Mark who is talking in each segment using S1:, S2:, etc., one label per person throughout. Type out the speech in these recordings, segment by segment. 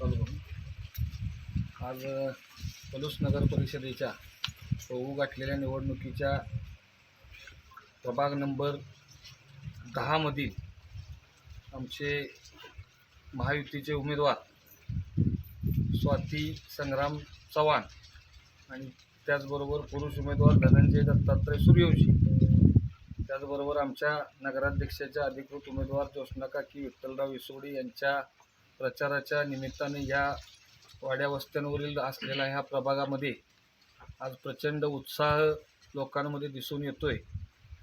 S1: चालू करू. आज पलूस नगर परिषदेच्या होऊ गाठलेल्या निवडणुकीच्या प्रभाग नंबर 10 मधील आमचे महायुतीचे उमेदवार स्वाती संग्राम चव्हाण आणि त्याचबरोबर पुरुष उमेदवार धनंजय दत्तात्रय सूर्यवंशी, त्याचबरोबर आमच्या नगराध्यक्षाच्या अधिकृत उमेदवार ज्योत्स्नाकाकी विठ्ठलराव विसोडी यांच्या प्रचाराच्या निमित्ताने या वाड्या वस्त्यांवरील असलेल्या ह्या प्रभागामध्ये आज प्रचंड उत्साह लोकांमध्ये दिसून येतोय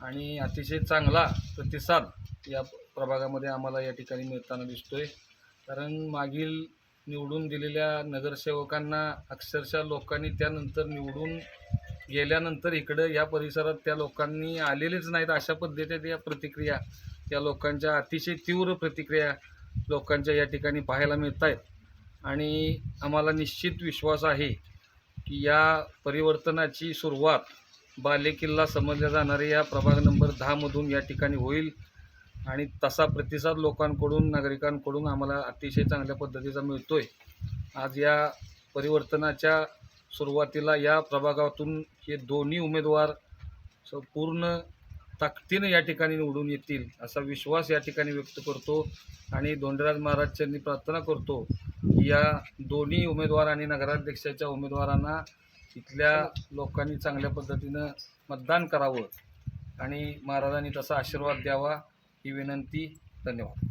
S1: आणि अतिशय चांगला प्रतिसाद या प्रभागामध्ये आम्हाला या ठिकाणी मिळताना दिसतोय. कारण मागील निवडून दिलेल्या नगरसेवकांना अक्षरशः लोकांनी त्यानंतर निवडून गेल्यानंतर इकडं या परिसरात त्या लोकांनी आलेलेच नाहीत, अशा पद्धतीच्या प्रतिक्रिया या लोकांच्या अतिशय तीव्र प्रतिक्रिया लोकांच्या या ठिकाणी पाहायला मिळत आहेत. आणि आम्हाला निश्चित विश्वास आहे की या परिवर्तनाची सुरुवात बालेकिल्ला समजल्या जाणाऱ्या या प्रभाग नंबर 10 मधून या ठिकाणी होईल आणि तसा प्रतिसाद लोकांकडून नागरिकांकडून आम्हाला अतिशय चांगल्या पद्धतीचा मिळतोय. आज या परिवर्तनाच्या सुरुवातीला या प्रभागातून हे दोन्ही उमेदवार पूर्ण ताकदीने या ठिकाणी निवडून येतील असा विश्वास या ठिकाणी व्यक्त करतो आणि धोंडराज महाराजच्यांनी प्रार्थना करतो की या दोन्ही उमेदवार आणि नगराध्यक्षाच्या उमेदवारांना इथल्या लोकांनी चांगल्या पद्धतीनं मतदान करावं आणि महाराजांनी तसा आशीर्वाद द्यावा ही विनंती. धन्यवाद.